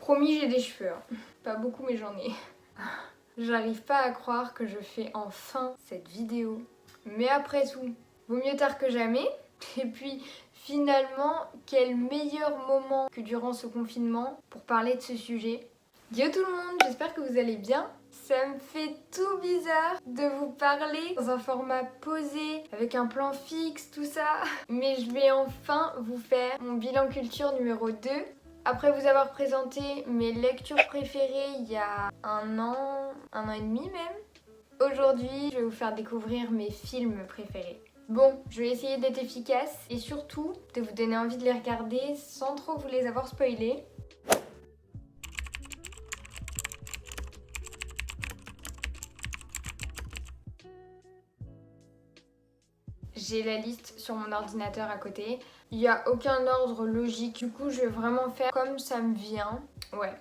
Promis, j'ai des cheveux. Hein. Pas beaucoup, mais j'en ai. J'arrive pas à croire que je fais enfin cette vidéo. Mais après tout, vaut mieux tard que jamais. Et puis, finalement, quel meilleur moment que durant ce confinement pour parler de ce sujet. Yo tout le monde, j'espère que vous allez bien. Ça me fait tout bizarre de vous parler dans un format posé, avec un plan fixe, tout ça. Mais je vais enfin vous faire mon bilan culture numéro 2. Après vous avoir présenté mes lectures préférées il y a un an et demi même, aujourd'hui je vais vous faire découvrir mes films préférés. Bon, je vais essayer d'être efficace et surtout de vous donner envie de les regarder sans trop vous les avoir spoilés. J'ai la liste sur mon ordinateur à côté. Il n'y a aucun ordre logique. Du coup, je vais vraiment faire comme ça me vient. Ouais.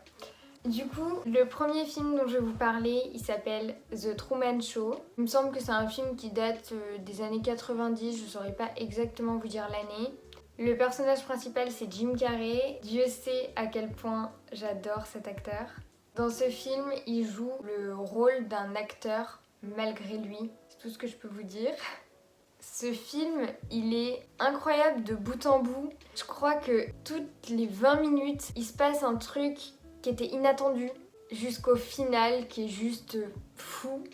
Du coup, le premier film dont je vais vous parler, il s'appelle The Truman Show. Il me semble que c'est un film qui date des années 90. Je ne saurais pas exactement vous dire l'année. Le personnage principal, c'est Jim Carrey. Dieu sait à quel point j'adore cet acteur. Dans ce film, il joue le rôle d'un acteur malgré lui. C'est tout ce que je peux vous dire. Ce film, il est incroyable de bout en bout. Je crois que toutes les 20 minutes, il se passe un truc qui était inattendu jusqu'au final, qui est juste fou.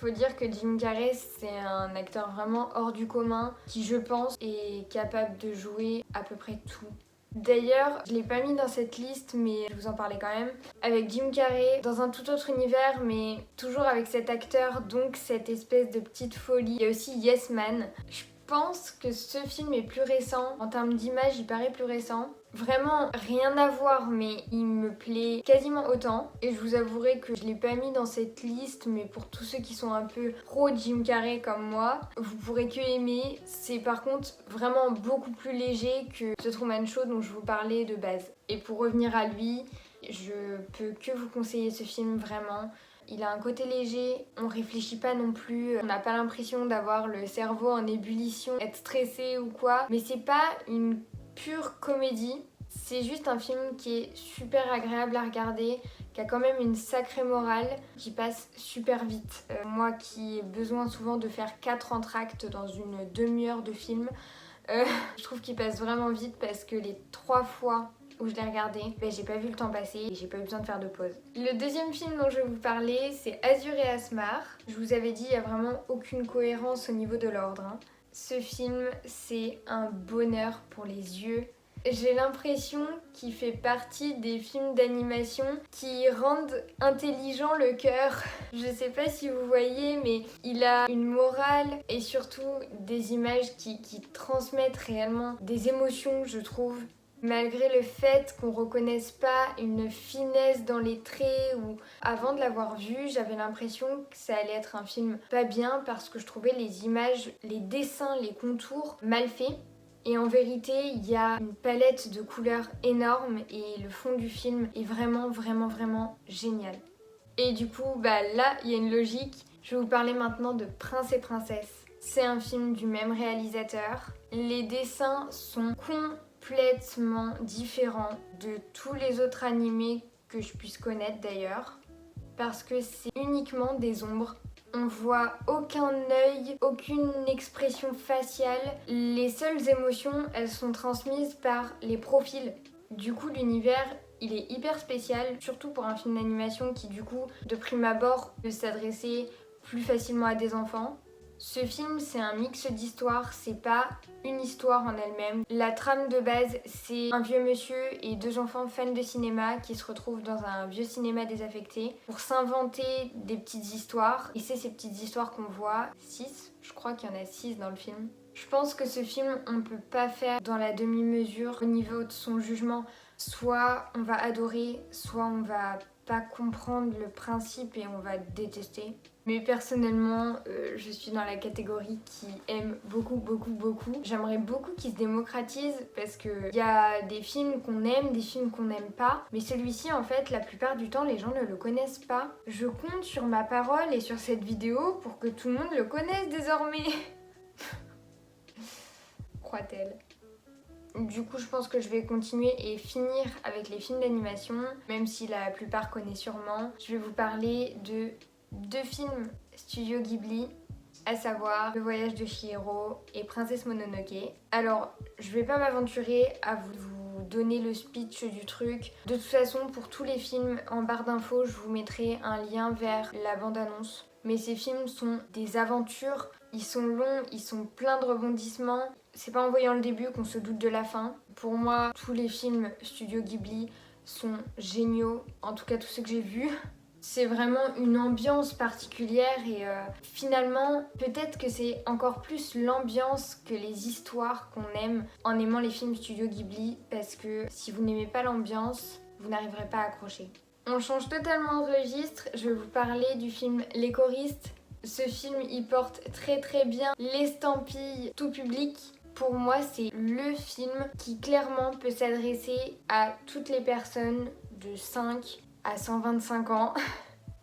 Faut dire que Jim Carrey, c'est un acteur vraiment hors du commun, qui je pense est capable de jouer à peu près tout. D'ailleurs, je l'ai pas mis dans cette liste, mais je vous en parlais quand même. Avec Jim Carrey, dans un tout autre univers, mais toujours avec cet acteur, donc cette espèce de petite folie. Il y a aussi Yes Man. Je pense que ce film est plus récent. En termes d'image, il paraît plus récent. Vraiment rien à voir, mais il me plaît quasiment autant. Et je vous avouerai que je l'ai pas mis dans cette liste, mais pour tous ceux qui sont un peu pro Jim Carrey comme moi, vous pourrez que aimer. C'est par contre vraiment beaucoup plus léger que The Truman Show dont je vous parlais de base. Et pour revenir à lui, je peux que vous conseiller ce film vraiment. Il a un côté léger, on réfléchit pas non plus, on n'a pas l'impression d'avoir le cerveau en ébullition, être stressé ou quoi. Mais c'est pas une pure comédie, c'est juste un film qui est super agréable à regarder, qui a quand même une sacrée morale, qui passe super vite. Moi qui ai besoin souvent de faire 4 entr'actes dans une demi-heure de film, je trouve qu'il passe vraiment vite parce que les 3 fois où je l'ai regardé, j'ai pas vu le temps passer et j'ai pas eu besoin de faire de pause. Le deuxième film dont je vais vous parler, c'est Azur et Asmar. Je vous avais dit, il n'y a vraiment aucune cohérence au niveau de l'ordre. Hein. Ce film, c'est un bonheur pour les yeux. J'ai l'impression qu'il fait partie des films d'animation qui rendent intelligent le cœur. Je sais pas si vous voyez, mais il a une morale et surtout des images qui transmettent réellement des émotions, je trouve. Malgré le fait qu'on reconnaisse pas une finesse dans les traits ou avant de l'avoir vu, j'avais l'impression que ça allait être un film pas bien parce que je trouvais les images, les dessins, les contours mal faits. Et en vérité, il y a une palette de couleurs énorme et le fond du film est vraiment, vraiment, vraiment génial. Et du coup, là, il y a une logique. Je vais vous parler maintenant de Prince et Princesse. C'est un film du même réalisateur. Les dessins sont complètement différents de tous les autres animés que je puisse connaître d'ailleurs. Parce que c'est uniquement des ombres. On voit aucun œil, aucune expression faciale. Les seules émotions, elles sont transmises par les profils. Du coup, l'univers, il est hyper spécial, surtout pour un film d'animation qui, du coup, de prime abord, peut s'adresser plus facilement à des enfants. Ce film, c'est un mix d'histoires, c'est pas une histoire en elle-même. La trame de base, c'est un vieux monsieur et 2 enfants fans de cinéma qui se retrouvent dans un vieux cinéma désaffecté pour s'inventer des petites histoires. Et c'est ces petites histoires qu'on voit, 6, je crois qu'il y en a 6 dans le film. Je pense que ce film, on peut pas faire dans la demi-mesure au niveau de son jugement. Soit on va adorer, soit on va pas comprendre le principe et on va détester. Mais personnellement, je suis dans la catégorie qui aime beaucoup, beaucoup, beaucoup. J'aimerais beaucoup qu'il se démocratise parce qu'il y a des films qu'on aime, des films qu'on n'aime pas. Mais celui-ci, en fait, la plupart du temps, les gens ne le connaissent pas. Je compte sur ma parole et sur cette vidéo pour que tout le monde le connaisse désormais. Croit-elle. Du coup, je pense que je vais continuer et finir avec les films d'animation, même si la plupart connaissent sûrement. Je vais vous parler de 2 films Studio Ghibli, à savoir Le Voyage de Chihiro et Princesse Mononoke. Alors, je vais pas m'aventurer à vous donner le speech du truc. De toute façon, pour tous les films, en barre d'infos, je vous mettrai un lien vers la bande-annonce. Mais ces films sont des aventures, ils sont longs, ils sont pleins de rebondissements. C'est pas en voyant le début qu'on se doute de la fin. Pour moi, tous les films Studio Ghibli sont géniaux, en tout cas tous ceux que j'ai vus. C'est vraiment une ambiance particulière et finalement, peut-être que c'est encore plus l'ambiance que les histoires qu'on aime en aimant les films Studio Ghibli, parce que si vous n'aimez pas l'ambiance, vous n'arriverez pas à accrocher. On change totalement de registre, je vais vous parler du film Les choristes. Ce film, il porte très très bien l'estampille tout public. Pour moi, c'est le film qui clairement peut s'adresser à toutes les personnes de 5 à 125 ans.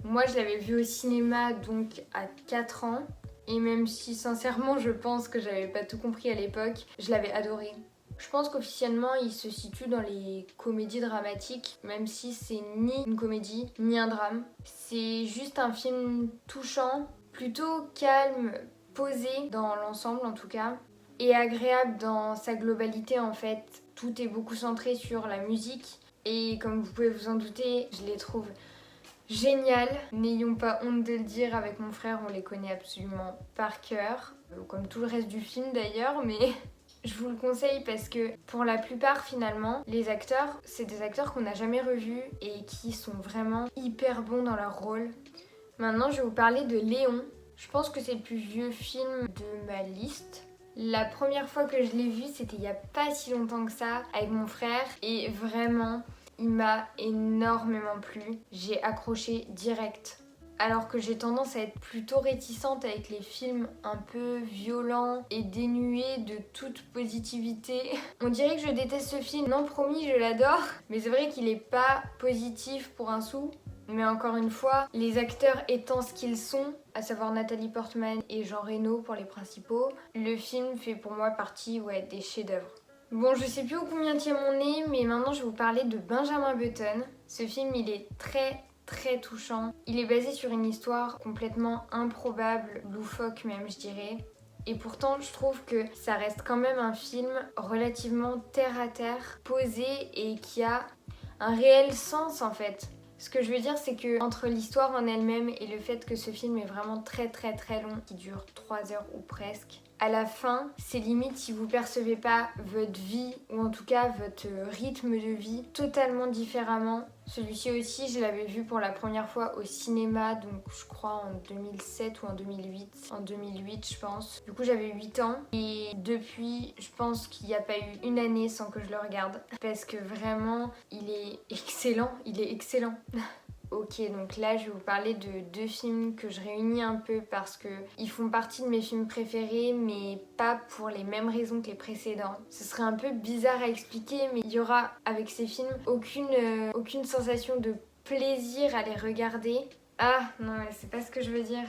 Moi, je l'avais vu au cinéma donc à 4 ans. Et même si sincèrement, je pense que j'avais pas tout compris à l'époque, je l'avais adoré. Je pense qu'officiellement, il se situe dans les comédies dramatiques, même si c'est ni une comédie, ni un drame. C'est juste un film touchant, plutôt calme, posé dans l'ensemble en tout cas, et agréable dans sa globalité en fait. Tout est beaucoup centré sur la musique, et comme vous pouvez vous en douter, je les trouve géniales. N'ayons pas honte de le dire, avec mon frère, on les connaît absolument par cœur, comme tout le reste du film d'ailleurs, mais... Je vous le conseille parce que pour la plupart finalement, les acteurs, c'est des acteurs qu'on n'a jamais revus et qui sont vraiment hyper bons dans leur rôle. Maintenant, je vais vous parler de Léon. Je pense que c'est le plus vieux film de ma liste. La première fois que je l'ai vu, c'était il n'y a pas si longtemps que ça, avec mon frère. Et vraiment, il m'a énormément plu. J'ai accroché direct. Alors que j'ai tendance à être plutôt réticente avec les films un peu violents et dénués de toute positivité. On dirait que je déteste ce film. Non, promis, je l'adore. Mais c'est vrai qu'il est pas positif pour un sou. Mais encore une fois, les acteurs étant ce qu'ils sont, à savoir Nathalie Portman et Jean Reno pour les principaux, le film fait pour moi partie des chefs-d'œuvre. Bon, je sais plus au combien tient mon nez, mais maintenant je vais vous parler de Benjamin Button. Ce film, il est très touchant. Il est basé sur une histoire complètement improbable, loufoque même je dirais. Et pourtant je trouve que ça reste quand même un film relativement terre à terre, posé et qui a un réel sens en fait. Ce que je veux dire, c'est que entre l'histoire en elle-même et le fait que ce film est vraiment très long, qui dure 3 heures ou presque, à la fin, c'est limite si vous percevez pas votre vie, ou en tout cas votre rythme de vie, totalement différemment. Celui-ci aussi, je l'avais vu pour la première fois au cinéma, donc je crois en 2007 ou en 2008. En 2008, je pense. Du coup, j'avais 8 ans. Et depuis, je pense qu'il n'y a pas eu une année sans que je le regarde. Parce que vraiment, il est excellent. Il est excellent. Ok, donc là je vais vous parler de 2 films que je réunis un peu parce que ils font partie de mes films préférés, mais pas pour les mêmes raisons que les précédents. Ce serait un peu bizarre à expliquer, mais il y aura avec ces films aucune sensation de plaisir à les regarder. Ah non, mais c'est pas ce que je veux dire.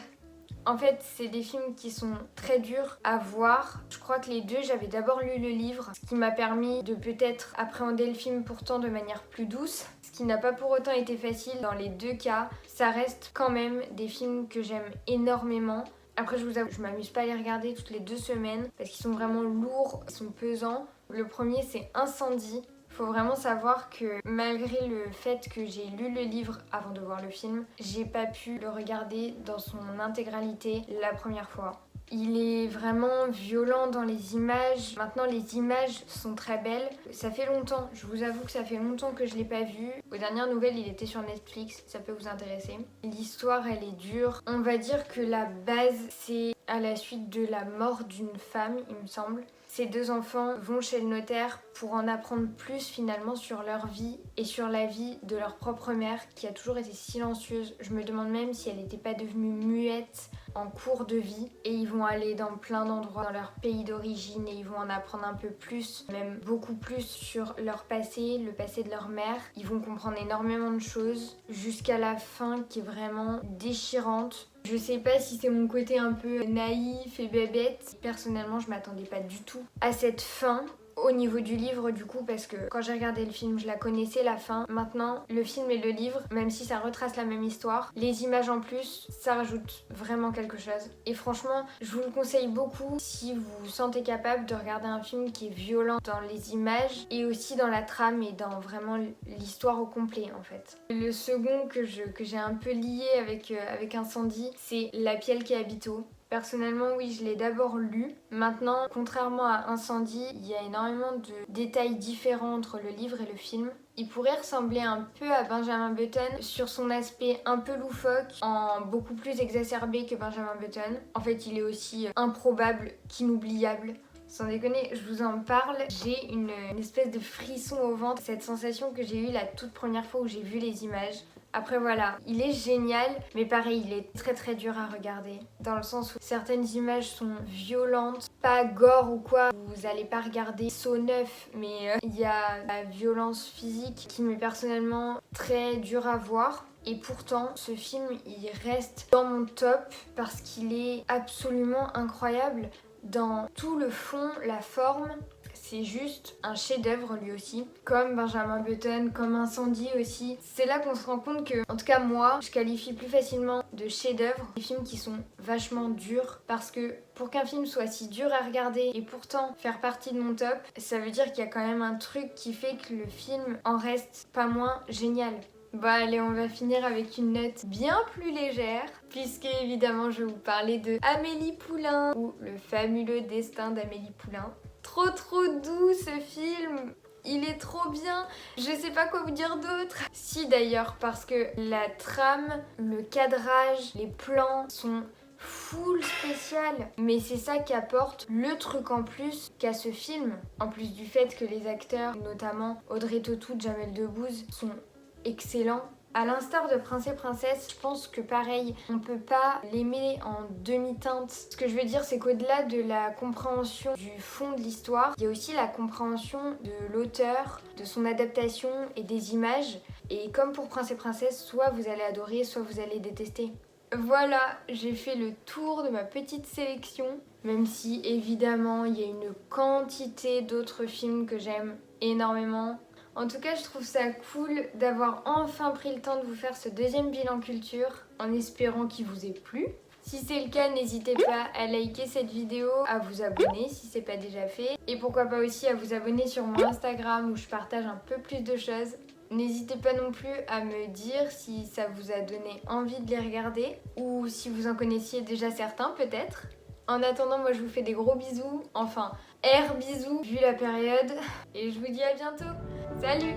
En fait, c'est des films qui sont très durs à voir. Je crois que les 2, j'avais d'abord lu le livre, ce qui m'a permis de peut-être appréhender le film pourtant de manière plus douce, ce qui n'a pas pour autant été facile dans les 2 cas. Ça reste quand même des films que j'aime énormément. Après, je vous avoue, je m'amuse pas à les regarder toutes les 2 semaines parce qu'ils sont vraiment lourds, ils sont pesants. Le premier, c'est Incendie. Faut vraiment savoir que malgré le fait que j'ai lu le livre avant de voir le film, j'ai pas pu le regarder dans son intégralité la première fois. Il est vraiment violent dans les images. Maintenant, les images sont très belles. Ça fait longtemps, je vous avoue que ça fait longtemps que je l'ai pas vu. Aux dernières nouvelles, il était sur Netflix, ça peut vous intéresser. L'histoire, elle est dure. On va dire que la base, c'est à la suite de la mort d'une femme, il me semble. Ces 2 enfants vont chez le notaire pour en apprendre plus finalement sur leur vie et sur la vie de leur propre mère qui a toujours été silencieuse. Je me demande même si elle n'était pas devenue muette en cours de vie. Et ils vont aller dans plein d'endroits dans leur pays d'origine et ils vont en apprendre un peu plus, même beaucoup plus sur leur passé, le passé de leur mère. Ils vont comprendre énormément de choses jusqu'à la fin qui est vraiment déchirante. Je sais pas si c'est mon côté un peu naïf et bébête. Personnellement, je m'attendais pas du tout à cette fin. au niveau du livre du coup, parce que quand j'ai regardé le film, je la connaissais la fin. Maintenant, le film et le livre, même si ça retrace la même histoire, les images en plus, ça rajoute vraiment quelque chose. Et franchement, je vous le conseille beaucoup si vous vous sentez capable de regarder un film qui est violent dans les images et aussi dans la trame et dans vraiment l'histoire au complet en fait. Le second que j'ai un peu lié avec Incendie, c'est La Piel qui habite eau. Personnellement, oui, je l'ai d'abord lu. Maintenant, contrairement à Incendie, il y a énormément de détails différents entre le livre et le film. Il pourrait ressembler un peu à Benjamin Button sur son aspect un peu loufoque, en beaucoup plus exacerbé que Benjamin Button. En fait, il est aussi improbable qu'inoubliable. Sans déconner, je vous en parle, j'ai une espèce de frisson au ventre, cette sensation que j'ai eue la toute première fois où j'ai vu les images. Après voilà, il est génial, mais pareil, il est très très dur à regarder. Dans le sens où certaines images sont violentes, pas gore ou quoi, vous allez pas regarder saut neuf, mais il y a la violence physique qui m'est personnellement très dure à voir. Et pourtant, ce film, il reste dans mon top parce qu'il est absolument incroyable. Dans tout le fond, la forme, c'est juste un chef-d'œuvre lui aussi. Comme Benjamin Button, comme Incendie aussi. C'est là qu'on se rend compte que, en tout cas moi, je qualifie plus facilement de chef-d'œuvre des films qui sont vachement durs. Parce que pour qu'un film soit si dur à regarder et pourtant faire partie de mon top, ça veut dire qu'il y a quand même un truc qui fait que le film en reste pas moins génial. Bon allez, on va finir avec une note bien plus légère, puisque évidemment je vais vous parler de Amélie Poulain, ou Le fabuleux destin d'Amélie Poulain. Trop doux ce film, il est trop bien, je sais pas quoi vous dire d'autre. Si d'ailleurs, parce que la trame, le cadrage, les plans sont full spécial, mais c'est ça qui apporte le truc en plus qu'a ce film. En plus du fait que les acteurs, notamment Audrey Tautou, Jamel Debbouze, sont excellent. À l'instar de Prince et Princesse, je pense que pareil, on peut pas l'aimer en demi-teinte. Ce que je veux dire, c'est qu'au-delà de la compréhension du fond de l'histoire, il y a aussi la compréhension de l'auteur, de son adaptation et des images. Et comme pour Prince et Princesse, soit vous allez adorer, soit vous allez détester. Voilà, j'ai fait le tour de ma petite sélection, même si évidemment il y a une quantité d'autres films que j'aime énormément. En tout cas, je trouve ça cool d'avoir enfin pris le temps de vous faire ce deuxième bilan culture, en espérant qu'il vous ait plu. Si c'est le cas, n'hésitez pas à liker cette vidéo, à vous abonner si c'est pas déjà fait, et pourquoi pas aussi à vous abonner sur mon Instagram où je partage un peu plus de choses. N'hésitez pas non plus à me dire si ça vous a donné envie de les regarder, ou si vous en connaissiez déjà certains peut-être. En attendant, moi je vous fais des gros bisous, enfin, bisous vu la période, et je vous dis à bientôt. Salut!